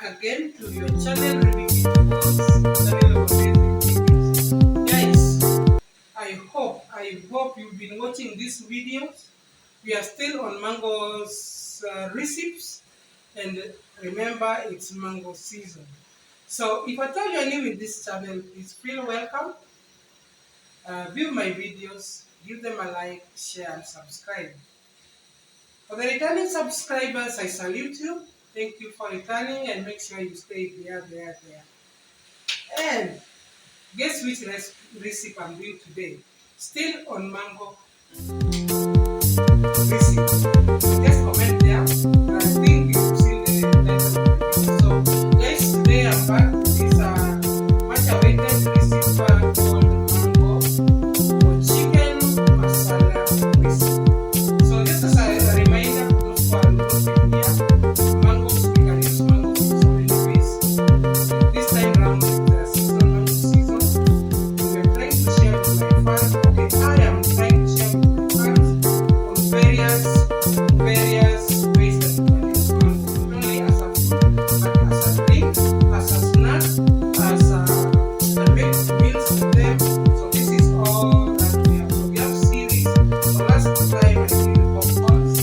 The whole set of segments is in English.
again to your channel, channel of amazing videos. Guys, I hope you've been watching these videos. We are still on mangoes recipes, and remember it's mango season. So if at all you're new in this channel, please feel welcome. View my videos, give them a like, share, and subscribe. For the returning subscribers, I salute you. Thank you for returning, and make sure you stay there. And guess which recipe I'm doing today? Still on mango recipe. Just comment there. I think you've seen the title of the video. So guys, today I'm back with this much awaited recipe called mango or chicken masala recipe. So just as a reminder for those who are not here, mangoes, we can use mangoes in so many ways. This time round with the season, mango season, we are trying to share with my fans. Okay, I am trying to share with my fans on various ways that you can use mango, not only as a food, but as a drink, as a snack, as a make meals with them. So this is all that we have. So we have series. So last time I did popcorns.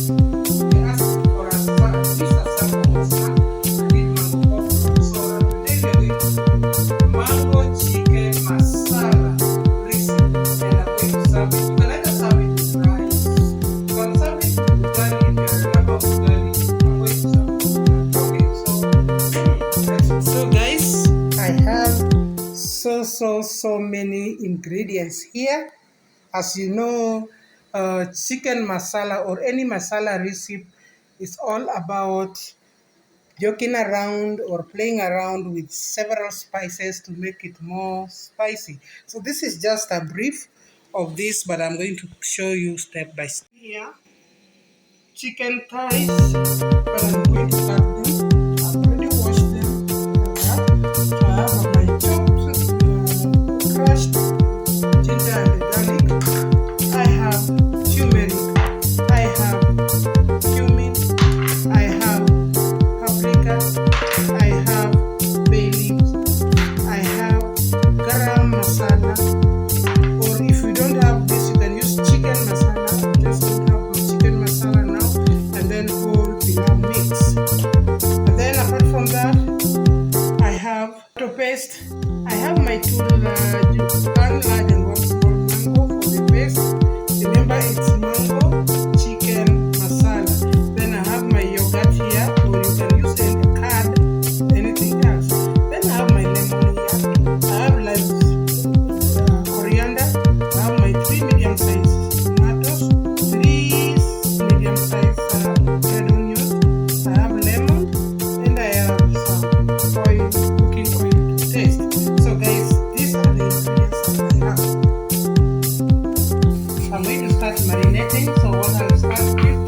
We asked for a snack, at least a sample of snack. I did mango popcorn. So today we are doing mango chicken masala recipe, and I'm going to serve it. You can either serve it with rice. You can serve it with ugali if you're a lover of ugali. I'm going to serve it with ugali. Okay, so guys, I have so many ingredients here. As you know, chicken masala or any masala recipe is all about joking around or playing around with several spices to make it more spicy. So this is just a brief of this, but I'm going to show you step by step. Here, chicken thighs, but I'm going to cut them. I've already washed them. So I have my chopped, crushed ginger and garlic. I have tumeric. I have cumin. I have paprika. I have bay leaves. I have garam masala. Or if you don't have this, you can use chicken masala. Just don't have my chicken masala now. And then whole pilau mix. And then apart from that, I have tomato paste. I have my two large, one large and one small mango for the paste. Remember, it's mango chicken masala. Then I have my yogurt here, or you can use any curd, anything else. Then I have my lemon here. I have like coriander. I have my 3 medium-sized tomatoes, 3 medium-sized red onions. I have lemon, and I have some oil, cooking oil to taste. So guys, these are the ingredients that I have. I'm going to start marinating. So what I'll start with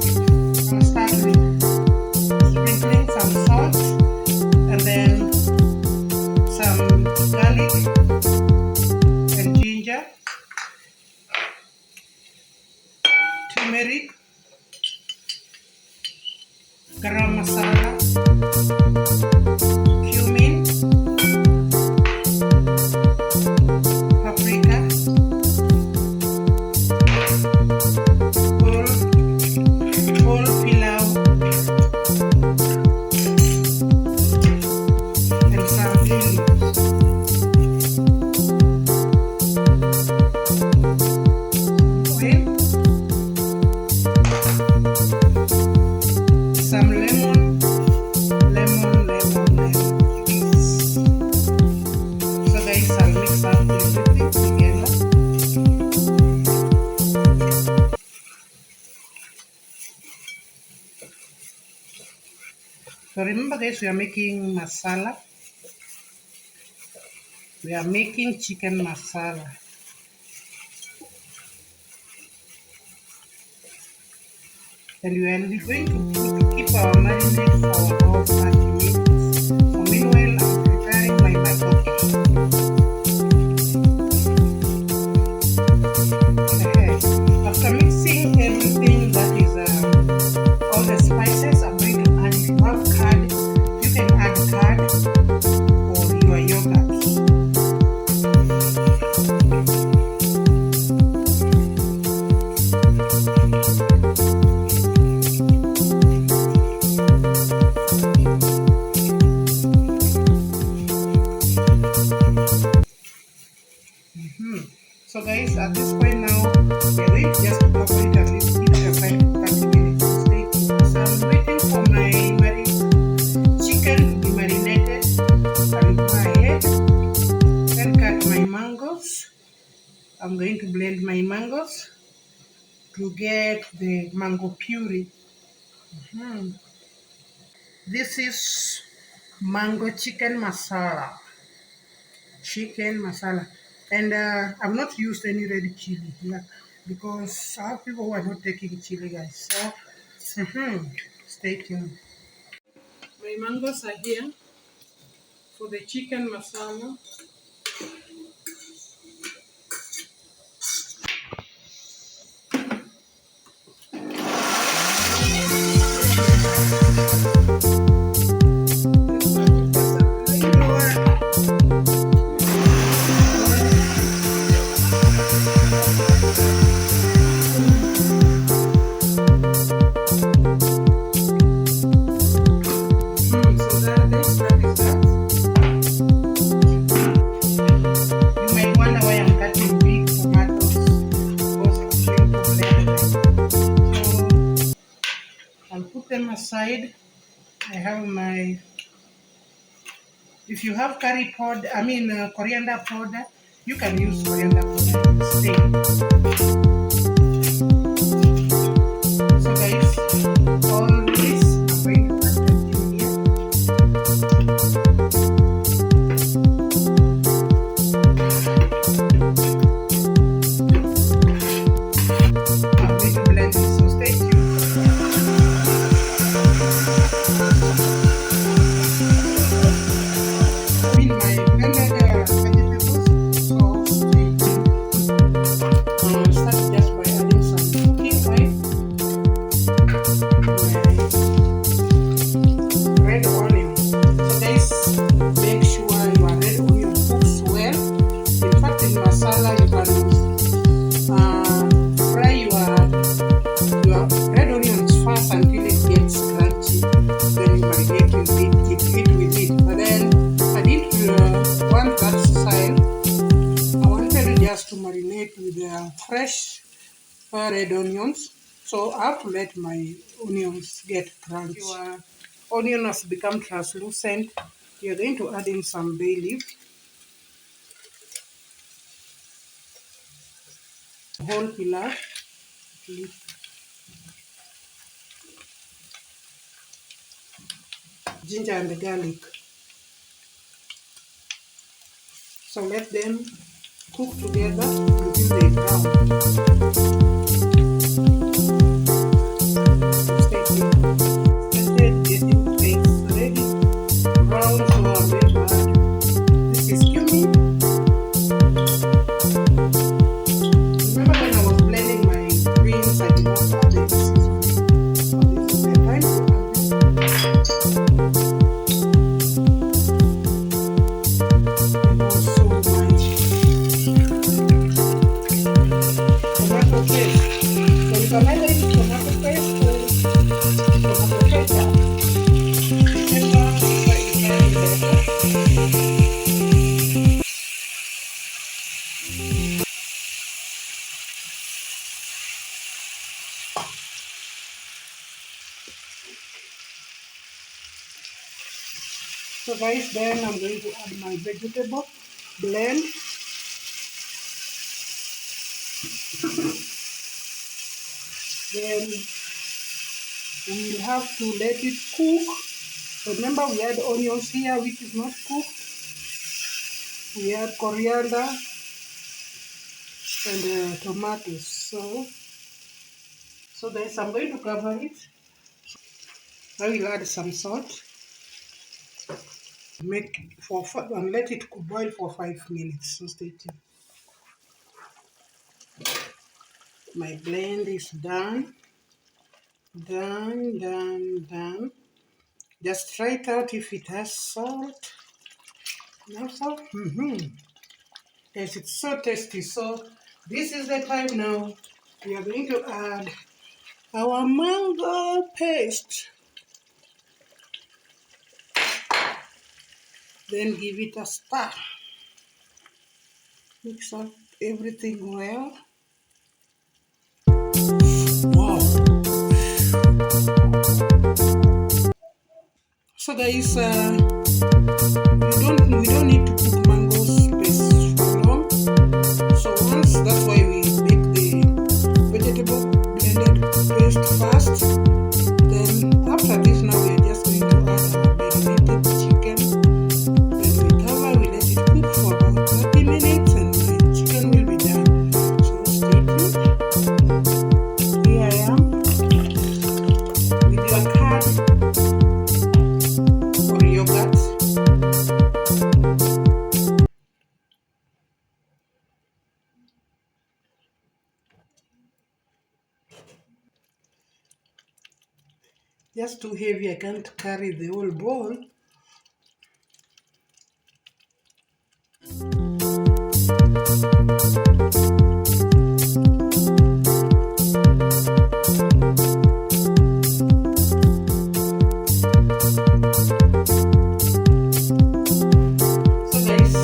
sprinkling some salt, and then some garlic and ginger, turmeric, garam masala, cumin, paprika, whole pilau, and some bay leaves. Oil, some lemon. So guys, I'll mix up everything together. So remember guys, we are making masala. We are making chicken masala. And we are going to keep our marinade for about 30 minutes. So meanwhile, I'm preparing my marinade. After mixing everything, that is all the spices, I'm going to add, if you have curd, you can add curd. I'm going to blend my mangoes to get the mango puree. This is mango chicken masala. Chicken masala. And I've not used any red chili here because I have people who are not taking chili, guys. So, stay tuned. My mangoes are here for the chicken masala. So that is that. You might wonder why I'm cutting big tomatoes because I'm going to blend them. So I'll put them aside. I have my, if you have coriander powder, you can use coriander powder instead. So guys, all this I'm going to add them in here. I'm going to blend this, so stay tuned. My blended vegetables, so stay tuned. Start just by adding some cooking oil, my red onion. So guys, make sure your red onion cooks well. In fact, in masala you can fry your red onions first until it gets crunchy. Then you marinate with it. But then I didn't want that style. I wanted just to marinate with fresh red onions. So I have to let my onions get crunchy. Your onion has become translucent. You're going to add in some bay leaf, whole pilau, ginger and garlic. So let them cook together until they brown. Stay tuned. Started getting things ready. Brown, so I'm going to add. This is cumin. Remember when I was blending my greens, I did not add any seasoning. So this is the time to add it. So much tomato paste. So you can either use tomato paste or tomato ketchup. Whichever you find better. So guys, then I'm going to add my vegetable blend. Then we will have to let it cook. Remember we had onions here which is not cooked. We had coriander and tomatoes. So guys, I'm going to cover it. I will add some salt. Make for and let it boil for 5 minutes. So stay tuned. My blend is done. Done. Just try it out if it has salt. No salt? Yes, it's so tasty. So this is the time now. We are going to add our mango paste. Then give it a stir. Mix up everything well. Wow. So guys, we don't need to cook mangoes paste for long. So once that digest fast. Then after this, now we are just going to add our marinated chicken. Then we cover, we let it cook for about 30 minutes and my chicken will be done. So stay tuned. Here I am with your curd or yogurt. Just too heavy, I can't carry the whole bowl. So guys,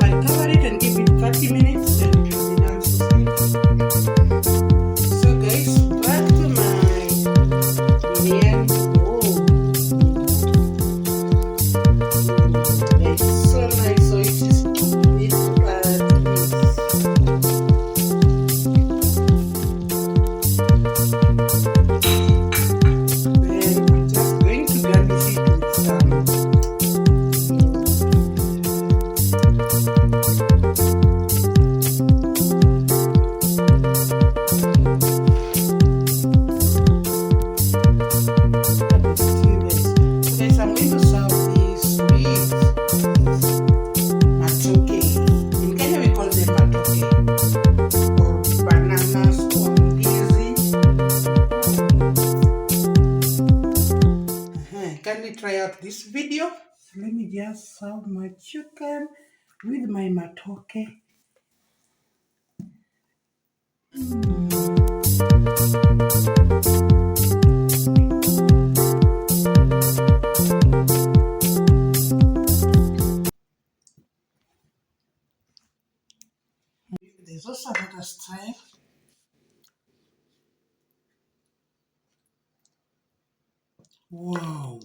I cover it and give it 30 minutes and it will be done. So guys, back to my biryani. It's so nice, so it is it's then I'm just going to garnish it with some steamers. So guys, I'm going to serve this with matoke. In Kenya we call them matoke or bananas or ndizi. Kindly try out this video. Let me just serve my chicken with my matoke. There's also another style. Wow.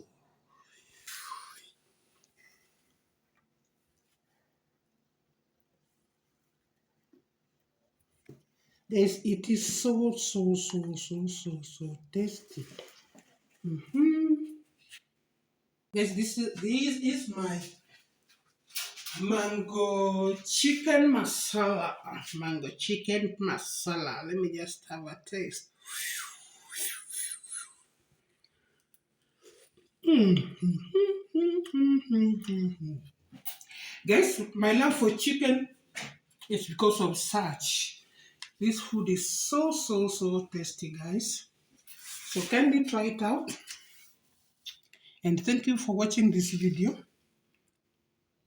It is so tasty. Yes, this is my mango chicken masala. Mango chicken masala. Let me just have a taste. Guys, my love for chicken is because of such. This food is so tasty, guys. So kindly try it out. And thank you for watching this video.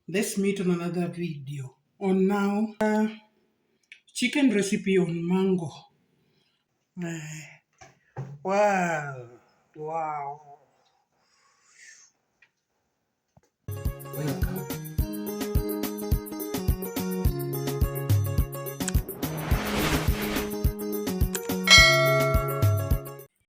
Let's meet on another video. On now, chicken recipe on mango. Wow. Wow. Welcome.